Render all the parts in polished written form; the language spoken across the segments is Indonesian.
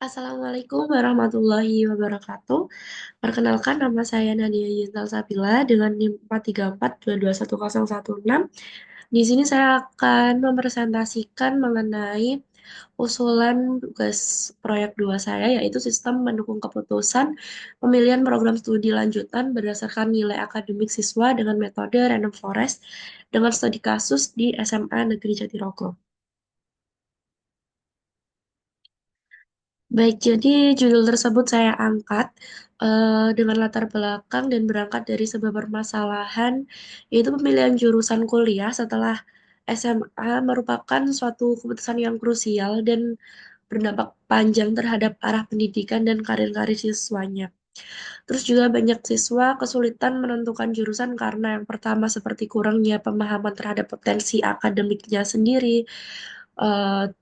Assalamualaikum warahmatullahi wabarakatuh. Perkenalkan nama saya Nadia Yuntal Sabila dengan NIM 434221016. Di sini saya akan mempresentasikan mengenai usulan tugas proyek 2 saya, yaitu sistem mendukung keputusan pemilihan program studi lanjutan berdasarkan nilai akademik siswa dengan metode Random Forest dengan studi kasus di SMA Negeri Jatirogo. Baik, jadi judul tersebut saya angkat dengan latar belakang dan berangkat dari sebuah permasalahan, yaitu pemilihan jurusan kuliah setelah SMA merupakan suatu keputusan yang krusial dan berdampak panjang terhadap arah pendidikan dan karir-karir siswanya. Terus juga banyak siswa kesulitan menentukan jurusan karena yang pertama seperti kurangnya pemahaman terhadap potensi akademiknya sendiri,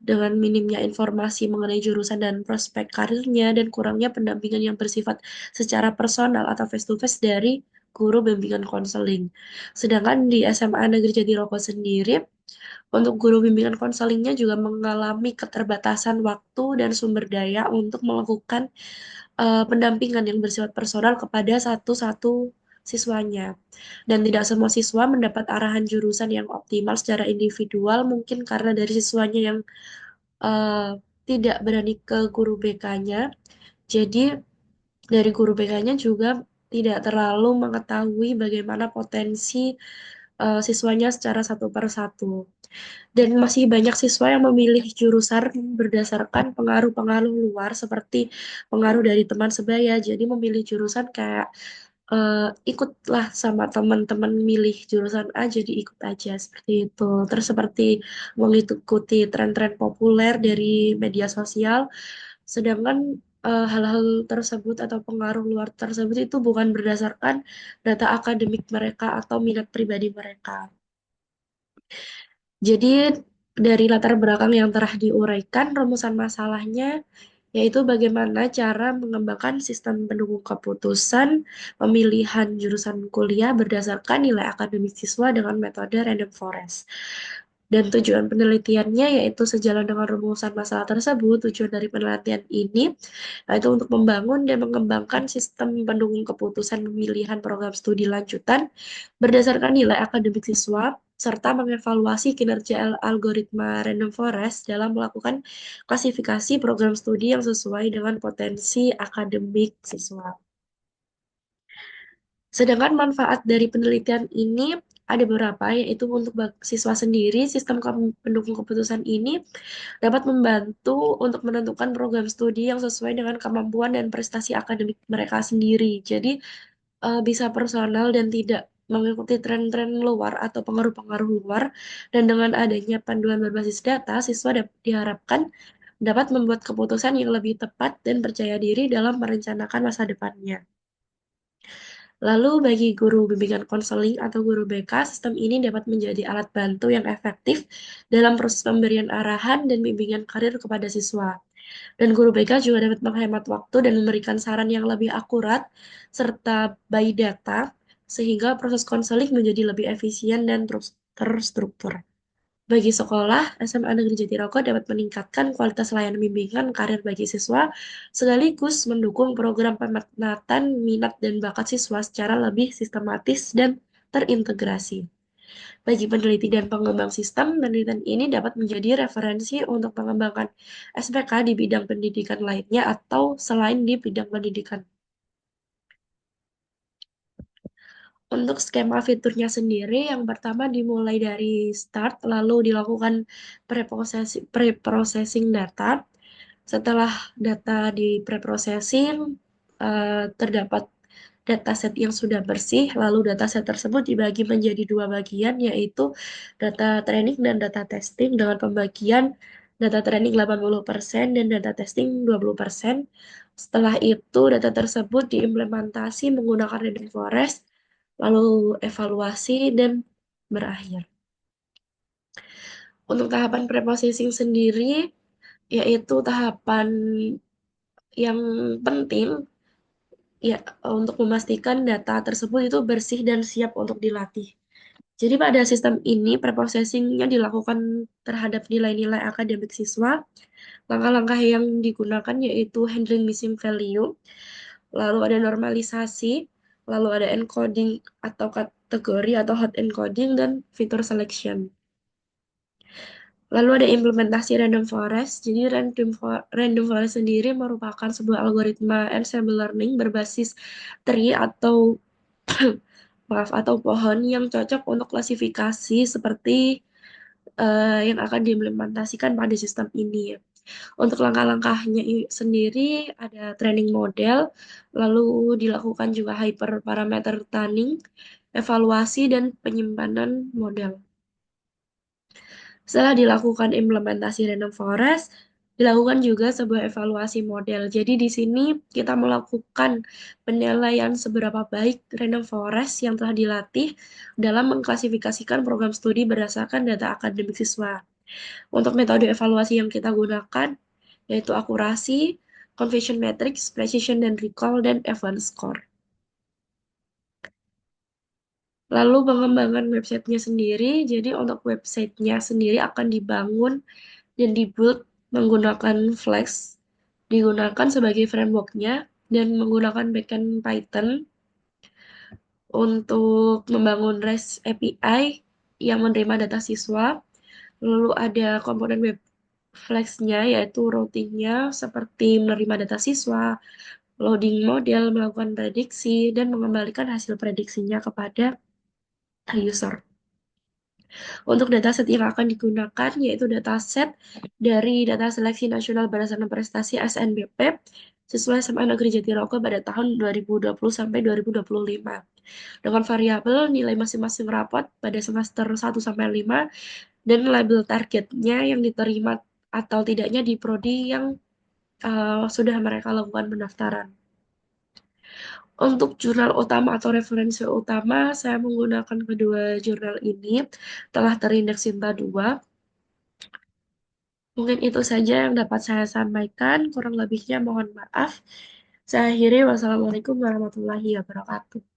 dengan minimnya informasi mengenai jurusan dan prospek karirnya, dan kurangnya pendampingan yang bersifat secara personal atau face-to-face dari guru bimbingan konseling. Sedangkan di SMA Negeri Jatirogo sendiri, untuk guru bimbingan konselingnya juga mengalami keterbatasan waktu dan sumber daya untuk melakukan pendampingan yang bersifat personal kepada satu-satu siswanya. Dan tidak semua siswa mendapat arahan jurusan yang optimal secara individual, mungkin karena dari siswanya yang eh, tidak berani ke guru BK-nya. Jadi dari guru BK-nya juga tidak terlalu mengetahui bagaimana potensi siswanya secara satu per satu. Dan masih banyak siswa yang memilih jurusan berdasarkan pengaruh-pengaruh luar seperti pengaruh dari teman sebaya. Jadi memilih jurusan kayak ikutlah sama teman-teman milih jurusan A jadi ikut aja seperti itu. Terus seperti mengikuti tren-tren populer dari media sosial, sedangkan hal-hal tersebut atau pengaruh luar tersebut itu bukan berdasarkan data akademik mereka atau minat pribadi mereka. Jadi dari latar belakang yang telah diuraikan, rumusan masalahnya yaitu bagaimana cara mengembangkan sistem pendukung keputusan pemilihan jurusan kuliah berdasarkan nilai akademik siswa dengan metode Random Forest. Dan tujuan penelitiannya yaitu sejalan dengan rumusan masalah tersebut, tujuan dari penelitian ini yaitu untuk membangun dan mengembangkan sistem pendukung keputusan pemilihan program studi lanjutan berdasarkan nilai akademik siswa, serta mengevaluasi kinerja algoritma Random Forest dalam melakukan klasifikasi program studi yang sesuai dengan potensi akademik siswa. Sedangkan manfaat dari penelitian ini ada beberapa, yaitu untuk siswa sendiri, sistem pendukung keputusan ini dapat membantu untuk menentukan program studi yang sesuai dengan kemampuan dan prestasi akademik mereka sendiri. Jadi bisa personal dan tidak mengikuti tren-tren luar atau pengaruh-pengaruh luar. Dan dengan adanya panduan berbasis data, siswa diharapkan dapat membuat keputusan yang lebih tepat dan percaya diri dalam merencanakan masa depannya. Lalu bagi guru bimbingan konseling atau guru BK, sistem ini dapat menjadi alat bantu yang efektif dalam proses pemberian arahan dan bimbingan karir kepada siswa. Dan guru BK juga dapat menghemat waktu dan memberikan saran yang lebih akurat serta by data sehingga proses konseling menjadi lebih efisien dan terstruktur. Bagi sekolah, SMA Negeri Jatirogo dapat meningkatkan kualitas layanan bimbingan karir bagi siswa, sekaligus mendukung program pemetaan minat dan bakat siswa secara lebih sistematis dan terintegrasi. Bagi peneliti dan pengembang sistem, penelitian ini dapat menjadi referensi untuk mengembangkan SPK di bidang pendidikan lainnya atau selain di bidang pendidikan. Untuk skema fiturnya sendiri, yang pertama dimulai dari start, lalu dilakukan preprocessing data. Setelah data di preprocessing, terdapat dataset yang sudah bersih, lalu dataset tersebut dibagi menjadi dua bagian, yaitu data training dan data testing dengan pembagian data training 80% dan data testing 20%. Setelah itu, data tersebut diimplementasi menggunakan Random Forest, lalu evaluasi dan berakhir. Untuk tahapan preprocessing sendiri, yaitu tahapan yang penting ya untuk memastikan data tersebut itu bersih dan siap untuk dilatih. Jadi pada sistem ini preprocessing-nya dilakukan terhadap nilai-nilai akademik siswa. Langkah-langkah yang digunakan yaitu handling missing value, lalu ada normalisasi, lalu ada encoding atau kategori atau hot encoding, dan fitur selection. Lalu ada implementasi random forest. Jadi random forest sendiri merupakan sebuah algoritma ensemble learning berbasis tree atau maaf atau pohon yang cocok untuk klasifikasi seperti yang akan diimplementasikan pada sistem ini. Untuk langkah-langkahnya sendiri ada training model, lalu dilakukan juga hyperparameter tuning, evaluasi dan penyimpanan model. Setelah dilakukan implementasi random forest, dilakukan juga sebuah evaluasi model. Jadi di sini kita melakukan penilaian seberapa baik random forest yang telah dilatih dalam mengklasifikasikan program studi berdasarkan data akademik siswa. Untuk metode evaluasi yang kita gunakan yaitu akurasi, conversion matrix, precision dan recall, dan advanced score. Lalu pengembangan websitenya sendiri, jadi untuk websitenya sendiri akan dibangun dan dibuild menggunakan Flex, digunakan sebagai frameworknya, dan menggunakan backend Python untuk membangun REST API yang menerima data siswa. Lalu ada komponen web Flex-nya, yaitu routingnya seperti menerima data siswa, loading model, melakukan prediksi, dan mengembalikan hasil prediksinya kepada user. Untuk dataset yang akan digunakan yaitu dataset dari Data Seleksi Nasional Berdasarkan Prestasi SNBP sesuai SMA Negeri Jatiroke pada tahun 2020 sampai 2025. Dengan variabel nilai masing-masing rapot pada semester 1 sampai 5 dan label targetnya yang diterima atau tidaknya di prodi yang sudah mereka lakukan pendaftaran. Untuk jurnal utama atau referensi utama, saya menggunakan kedua jurnal ini telah terindeks Sinta 2. Mungkin itu saja yang dapat saya sampaikan. Kurang lebihnya mohon maaf. Saya akhiri. Wassalamualaikum warahmatullahi wabarakatuh.